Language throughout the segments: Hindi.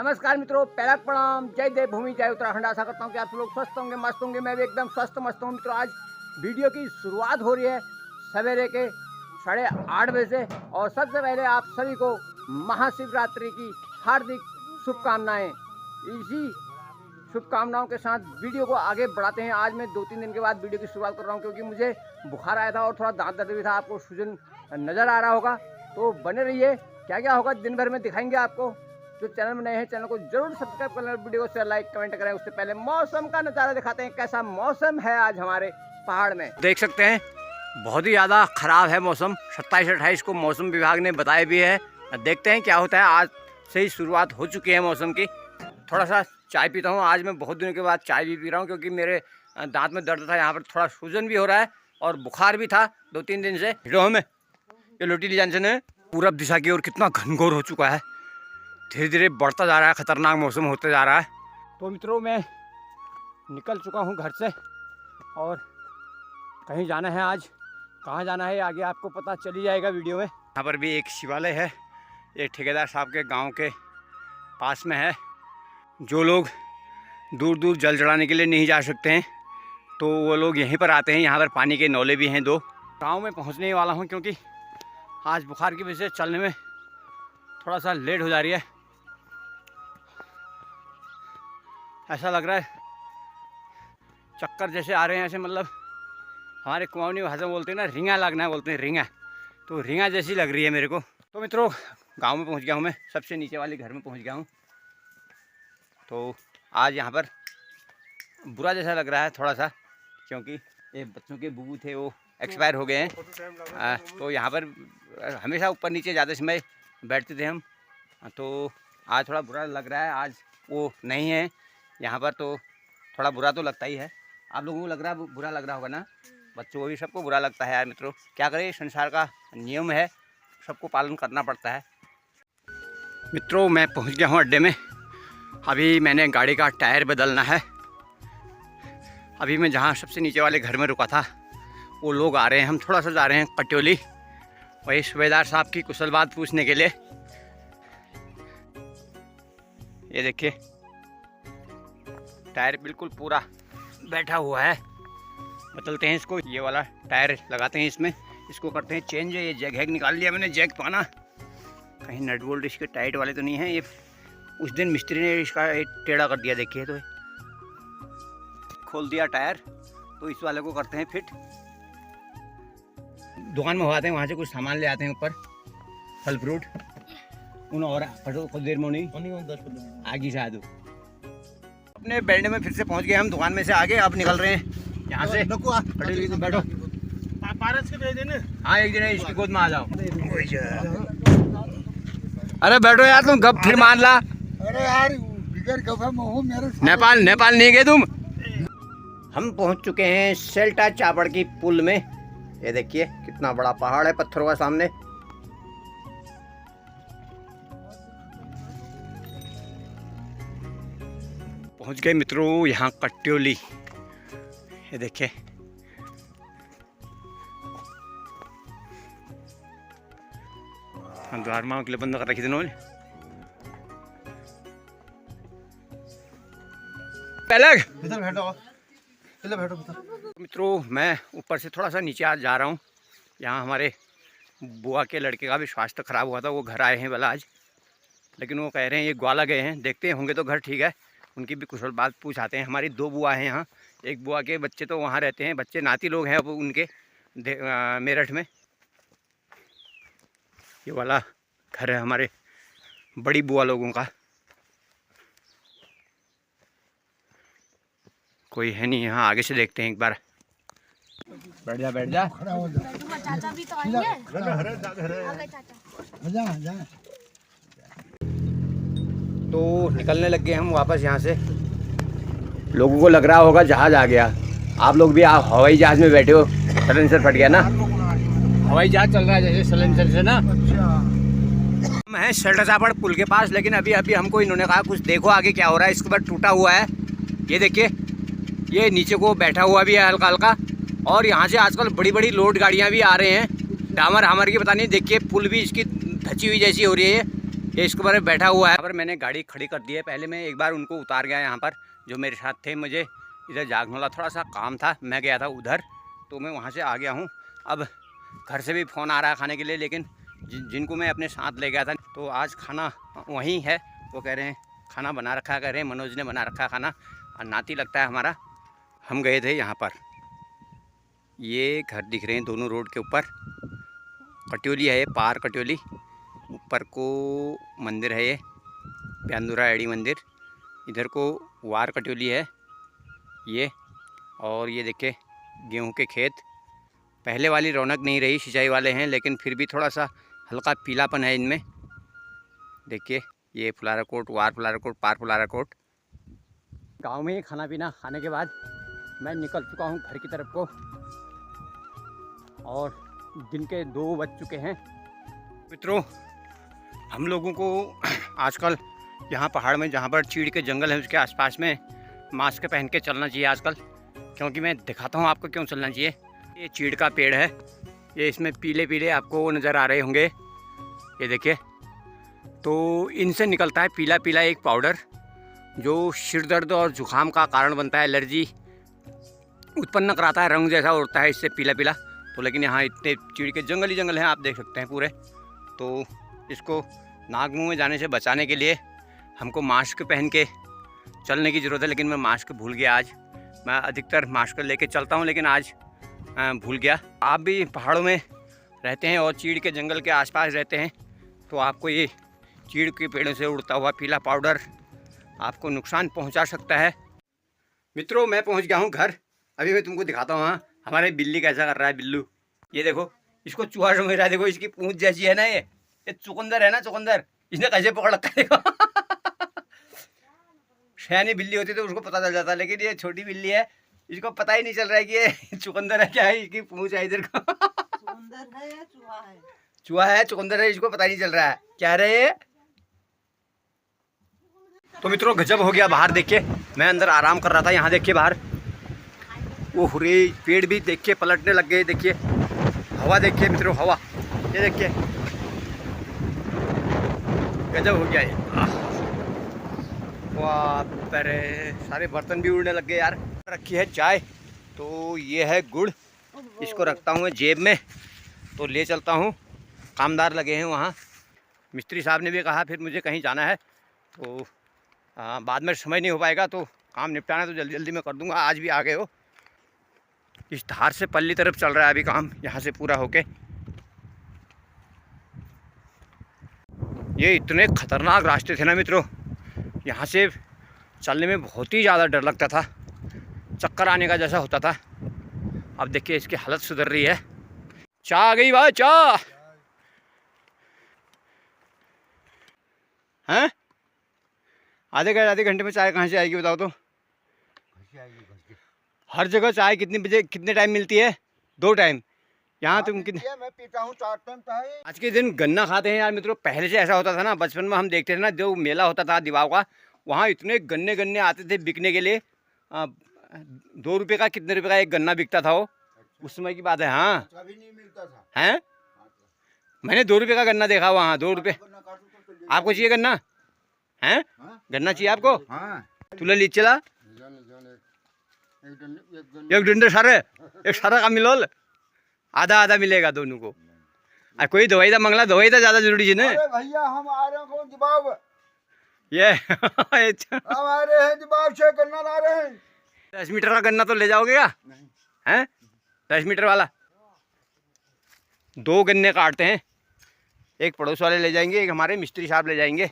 नमस्कार मित्रों, पैराग प्रणाम, जय देवभूमि, जय उत्तराखंड। आशा करता हूँ कि आप लोग स्वस्थ होंगे, मस्त होंगे। मैं भी एकदम स्वस्थ मस्त हूँ मित्रों। आज वीडियो की शुरुआत हो रही है सवेरे के 8:30 बजे से। और सबसे पहले आप सभी को महाशिवरात्रि की हार्दिक शुभकामनाएं। इसी शुभकामनाओं के साथ वीडियो को आगे बढ़ाते हैं। आज मैं 2-3 दिन के बाद वीडियो की शुरुआत कर रहा हूँ, क्योंकि मुझे बुखार आया था और थोड़ा दांत दर्द भी था। आपको सूजन नज़र आ रहा होगा, तो बने रहिए। क्या क्या होगा दिन भर में दिखाएंगे आपको। जो चैनल में नए हैं, चैनल को जरूर सब्सक्राइब कर लें, वीडियो को शेयर, लाइक, कमेंट करें। उससे पहले मौसम का नज़ारा दिखाते हैं, कैसा मौसम है आज हमारे पहाड़ में। देख सकते हैं बहुत ही ज़्यादा ख़राब है मौसम। 27-28 को मौसम विभाग ने बताया भी है। देखते हैं क्या होता है। आज से ही शुरुआत हो चुकी है मौसम की। थोड़ा सा चाय पीता हूँ। आज मैं बहुत दिनों के बाद चाय भी पी रहा हूँ, क्योंकि मेरे दांत में दर्द था। यहाँ पर थोड़ा सूजन भी हो रहा है और बुखार भी था 2-3 दिन से। हमें ये लोटीली जंक्शन है पूरब दिशा की ओर, कितना घनघोर हो चुका है। धीरे धीरे बढ़ता जा रहा है, ख़तरनाक मौसम होते जा रहा है। तो मित्रों, मैं निकल चुका हूँ घर से और कहीं जाना है। आज कहाँ जाना है आगे आपको पता चल ही जाएगा वीडियो में। यहाँ पर भी एक शिवालय है, एक ठेकेदार साहब के गांव के पास में है। जो लोग दूर दूर जल चढ़ाने के लिए नहीं जा सकते हैं, तो वो लोग यहीं पर आते हैं। यहाँ पर पानी के नौले भी हैं 2। गाँव में पहुँचने वाला हूँ, क्योंकि आज बुखार की वजह से चलने में थोड़ा सा लेट हो जा रही है। ऐसा लग रहा है चक्कर जैसे आ रहे हैं, ऐसे मतलब हमारे कुमाऊनी भाषा में बोलते हैं ना, रिंगा लगना बोलते हैं, रिंगा। तो रिंगा जैसी लग रही है मेरे को। तो मित्रों, गांव में पहुंच गया हूं मैं, सबसे नीचे वाले घर में पहुंच गया हूं। तो आज यहां पर बुरा जैसा लग रहा है थोड़ा सा, क्योंकि ये बच्चों के बुबू थे वो एक्सपायर हो गए हैं। तो यहाँ पर हमेशा ऊपर नीचे जाते समय बैठते थे हम। तो आज थोड़ा बुरा लग रहा है। आज वो नहीं है यहाँ पर, तो थोड़ा बुरा तो लगता ही है। आप लोगों को लग रहा है बुरा लग रहा होगा ना, बच्चों को भी, सबको बुरा लगता है यार मित्रों। क्या करें, संसार का नियम है, सबको पालन करना पड़ता है। मित्रों, मैं पहुँच गया हूँ अड्डे में। अभी मैंने गाड़ी का टायर बदलना है। अभी मैं जहाँ सबसे नीचे वाले घर में रुका था, वो लोग आ रहे हैं। हम थोड़ा सा जा रहे हैं कट्योली, वही सूबेदार साहब की कुशल बात पूछने के लिए। ये देखिए, टायर बिल्कुल पूरा बैठा हुआ है। बदलते हैं इसको, ये वाला टायर लगाते हैं इसमें, इसको करते हैं चेंज। ये जैक हैक निकाल लिया मैंने, जैक पाना कहीं नट बोल्ट इसके टाइट वाले तो नहीं है। ये उस दिन मिस्त्री ने इसका टेढ़ा कर दिया, देखिए। तो खोल दिया टायर, तो इस वाले को करते हैं फिट। दुकान में आते हैं, वहाँ से कुछ सामान ले आते हैं ऊपर, फल फ्रूट उन और कुछ देर में नहीं आगे से आदू। अपने बेल्ट में फिर से पहुंच गए हम, दुकान में से आगे। अब निकल रहे हैं यहाँ से। बैठो, हाँ एक दिन इसकी गोद में आ जाओ। अरे बैठो यार, तुम गप फिर मान ला। अरे यार, नेपाल नहीं गए तुम। हम पहुंच चुके हैं सेल्टा चापड़ की पुल में। ये देखिए कितना बड़ा पहाड़ है पत्थरों का सामने। पहुंच गए मित्रों यहाँ कट्योली। ये देखिए, हम द्वार माँ के लिए बंद कर रखी थी इन्होंने। इधर बैठो मित्रों, मैं ऊपर से थोड़ा सा नीचे आ जा रहा हूँ। यहाँ हमारे बुआ के लड़के का भी स्वास्थ्य खराब हुआ था, वो घर आए हैं भला आज, लेकिन वो कह रहे हैं ये ग्वाला गए हैं। देखते हैं, होंगे तो घर ठीक है। उनकी भी कुशल बात पूछाते हैं। हमारी 2 बुआ हैं यहाँ। एक बुआ के बच्चे तो वहाँ रहते हैं, बच्चे नाती लोग हैं अब उनके मेरठ में। ये वाला घर है हमारे बड़ी बुआ लोगों का। कोई है नहीं यहाँ, आगे से देखते हैं एक बार। बैठ जा बैठ जा। चाचा भी तो आएंगे। तो निकलने लग गए हम वापस यहाँ से। लोगों को लग रहा होगा जहाज आ गया। आप लोग भी हवाई जहाज में बैठे हो, सलेंसर फट गया ना। हवाई जहाज चल रहा है जैसे सलेंसर से ना। हम हैं सेल्टा चापड़ पुल के पास, लेकिन अभी हमको इन्होंने कहा कुछ देखो आगे क्या हो रहा है। इसके ऊपर टूटा हुआ है, ये देखिए। ये नीचे को बैठा हुआ भी है हल्का हल्का। और यहाँ से आजकल बड़ी बड़ी लोड गाड़ियाँ भी आ रहे हैं, डामर हामर की पता नहीं। देखिए पुल भी इसकी धची हुई जैसी हो रही है। ये इसके ऊपर बैठा हुआ है। यहाँ पर मैंने गाड़ी खड़ी कर दी है। पहले मैं एक बार उनको उतार गया यहाँ पर, जो मेरे साथ थे। मुझे इधर जागनोला थोड़ा सा काम था, मैं गया था उधर, तो मैं वहाँ से आ गया हूँ। अब घर से भी फ़ोन आ रहा है खाने के लिए, लेकिन जिनको मैं अपने साथ ले गया था, तो आज खाना वहीं है। वो कह रहे हैं खाना बना रखा, कह रहे हैं मनोज ने बना रखा खाना, और नाती लगता है हमारा। हम गए थे यहाँ पर, ये घर दिख रहे हैं दोनों रोड के ऊपर। कट्योली है ये, पार कट्योली। ऊपर को मंदिर है ये, प्यांदुरा एडी मंदिर। इधर को वार कट्योली है ये। और ये देखिए गेहूं के खेत। पहले वाली रौनक नहीं रही, सिंचाई वाले हैं, लेकिन फिर भी थोड़ा सा हल्का पीलापन है इनमें। देखिए ये फुलारा कोट, वार फुलारा कोट, पार फुलारा कोट। गांव में ही खाना पीना खाने के बाद मैं निकल चुका हूं घर की तरफ को, और दिन के 2 बज चुके हैं। मित्रों, हम लोगों को आजकल यहाँ पहाड़ में, जहाँ पर चीड़ के जंगल हैं, उसके आसपास में मास्क पहन के चलना चाहिए आजकल। क्योंकि मैं दिखाता हूँ आपको क्यों चलना चाहिए। ये चीड़ का पेड़ है, ये इसमें पीले पीले आपको नज़र आ रहे होंगे, ये देखिए। तो इनसे निकलता है पीला पीला एक पाउडर, जो सिर दर्द और जुकाम का कारण बनता है, एलर्जी उत्पन्न कराता है, रंग जैसा उड़ता है इससे पीला पीला। तो लेकिन यहाँ इतने चीड़ के जंगल ही जंगल हैं, आप देख सकते हैं पूरे। तो इसको नाक मुंह में जाने से बचाने के लिए हमको मास्क पहन के चलने की ज़रूरत है। लेकिन मैं मास्क भूल गया आज। मैं अधिकतर मास्क लेके चलता हूँ, लेकिन आज भूल गया। आप भी पहाड़ों में रहते हैं और चीड़ के जंगल के आसपास रहते हैं, तो आपको ये चीड़ के पेड़ों से उड़ता हुआ पीला पाउडर आपको नुकसान पहुँचा सकता है। मित्रों, मैं पहुँच गया हूँ घर। अभी मैं तुमको दिखाता हूँ। हाँ, हमारे बिल्ली कैसा कर रहा है। बिल्लू ये देखो, इसको चूहा समझ रहा है। देखो इसकी पूंछ जैसी है ना, ये चुकंदर है ना, चुकंदर। इसने कैसे पकड़ रखा है देखो। शैनी बिल्ली होती तो उसको पता चल जाता, लेकिन ये छोटी बिल्ली है, इसको पता ही नहीं चल रहा है कि ये चुकंदर है क्या है। इसकी पूंछ है इधर को। चुकंदर है या चूहा है? चूहा है, चुकंदर है, इसको पता ही नहीं चल रहा है क्या रहे है। तो मित्रों, गजब हो गया बाहर। देखिए मैं अंदर आराम कर रहा था, यहाँ देखिए बाहर वो हुरे पेड़ भी देखिए पलटने लग गए। देखिए हवा, देखिए मित्रों हवा, ये देखिए गजब हो गया ये। वाह परे, सारे बर्तन भी उड़ने लग गए यार। रखी है चाय, तो ये है गुड़, इसको रखता हूँ मैं जेब में, तो ले चलता हूँ। कामदार लगे हैं वहाँ, मिस्त्री साहब ने भी कहा फिर मुझे कहीं जाना है, तो बाद में समय नहीं हो पाएगा, तो काम निपटाना तो जल्दी जल्दी मैं कर दूँगा। आज भी आ गए हो। इस धार से पल्ली तरफ चल रहा है अभी काम, यहाँ से पूरा होके। ये इतने खतरनाक रास्ते थे ना मित्रों, यहाँ से चलने में बहुत ही ज़्यादा डर लगता था, चक्कर आने का जैसा होता था। अब देखिए इसकी हालत सुधर रही है। चाय आ गई भाई, चाय हैं? आधे घंटे में चाय कहाँ से आएगी बताओ तो? हर जगह चाय कितने बजे कितने टाइम मिलती है? 2 टाइम। यहाँ तुम कितने? मैं पीता हूँ 4 टाइम। आज के दिन गन्ना खाते हैं यार मित्रों। पहले से ऐसा होता था ना, बचपन में हम देखते थे ना, जो मेला होता था दीवार का, वहाँ इतने गन्ने आते थे बिकने के लिए। 2 रुपये का, कितने रुपये का एक गन्ना बिकता था वो, उस समय की बात है। हाँ कभी नहीं मिलता था। हैं? मैंने 2 रुपये का गन्ना देखा वहाँ, 2 रुपये। आपको चाहिए गन्ना? हैं? गन्ना चाहिए आपको? हाँ, तुला लीच चला एक डंडे सारे, एक सारा का मिलोल, आधा आधा मिलेगा दोनों को। कोई दवाई था मंगला, दवाई था ज़्यादा जरूरी है ना। अरे भैया हम आ रहे हैं जवाब, ये हम आ रहे हैं जवाब से गन्ना ला रहे हैं। 10 मीटर का गन्ना तो ले जाओगे क्या? हैं? 10 मीटर वाला 2 गन्ने काटते हैं, एक पड़ोस वाले ले जाएंगे, एक हमारे मिस्त्री साहब ले जाएंगे।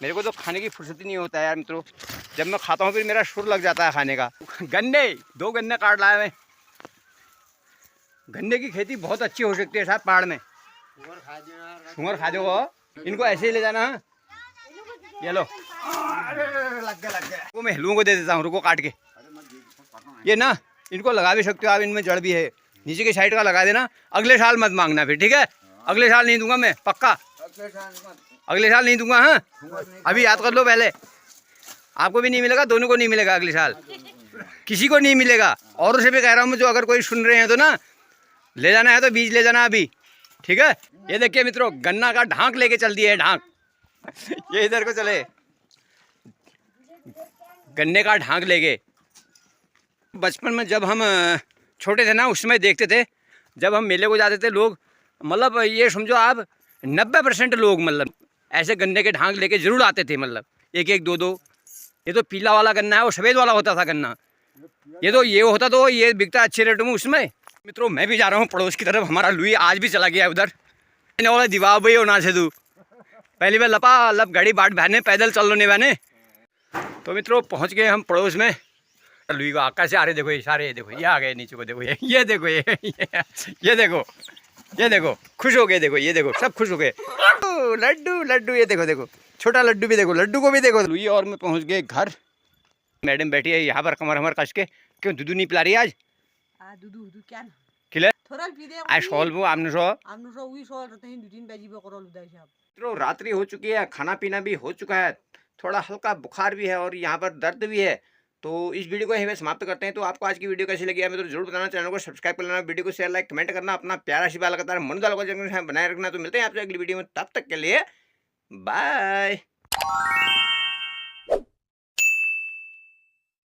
मेरे को तो खाने की फुर्सत ही नहीं होता है यार मित्रों। जब मैं खाता हूँ फिर मेरा सुर लग जाता है खाने का। गन्ने 2 गन्ने काट लाया मैं। गन्ने की खेती बहुत अच्छी हो सकती है साहब पहाड़ में। सुअर खा दो, इनको ऐसे ही ले जाना। ये लो, लग गया। वो मैं हिलुओं को दे देता हूँ, रुको काट के। ये ना इनको लगा भी सकते हो आप, इनमें जड़ भी है, नीचे की साइड का लगा देना। अगले साल मत मांगना फिर, ठीक है? अगले साल नहीं दूंगा मैं, पक्का अगले साल नहीं दूंगा। हाँ अभी याद कर लो पहले, आपको भी नहीं मिलेगा, दोनों को नहीं मिलेगा अगले साल, किसी को नहीं मिलेगा। औरों से भी कह रहा हूँ मैं, जो अगर कोई सुन रहे हैं तो ना, ले जाना है तो बीज ले जाना अभी, ठीक है? ये देखिए मित्रों, गन्ना का ढांक लेके चल दिए है, ढांक। ये इधर को चले, गन्ने का ढांक लेके। बचपन में जब हम छोटे थे ना, उस समय देखते थे, जब हम मेले को जाते थे लोग, मतलब ये समझो आप 90% लोग मतलब ऐसे गन्ने के ढांक लेके जरूर आते थे, मतलब एक एक दो दो। ये तो पीला वाला गन्ना है, वो सफ़ेद वाला होता था गन्ना। ये होता तो ये बिकता अच्छे रेट में उसमें। मित्रों मैं भी जा रहा हूँ पड़ोस की तरफ, हमारा लुई आज भी चला गया उधर। बोला दिवा भाई होना से तू पहली बार लपा लब गाड़ी बाट बहने पैदल चल लो नहीं बहने। तो मित्रों पहुँच गए हम पड़ोस में। लुई को आकाश से आ रहे, देखो ये सारे, ये देखो ये आ गए नीचे को, देखो ये देखो ये देखो खुश हो गए, देखो ये देखो सब खुश हो गए। लड्डू लड्डू, ये देखो देखो छोटा लड्डू भी देखो, लड्डू को भी देखो। लुई और मैं पहुँच गए घर। मैडम बैठी है यहाँ पर कमर हमर कस के। क्यों दूधू नहीं पिला रही आज? दूधू क्या ना खिले थोड़ा पी दे आज सॉल वो आपने सो उई सो रहते हैं 2-3 बजे पे करल उदय साहब। मित्रों रात्रि हो चुकी है, खाना पीना भी हो चुका है, थोड़ा हल्का बुखार भी है और यहाँ पर दर्द भी है। तो इस वीडियो को यहीं पे समाप्त करते हैं। तो आपको आज की वीडियो कैसी लगी है मित्रों जरूर बताना, चैनल को सब्सक्राइब कर लेना, वीडियो को शेयर लाइक कमेंट करना, अपना प्यारा आशीर्वाद लगातार मन बनाए रखना। तो मिलते हैं आपसे अगली वीडियो में, तब तक के लिए बाय।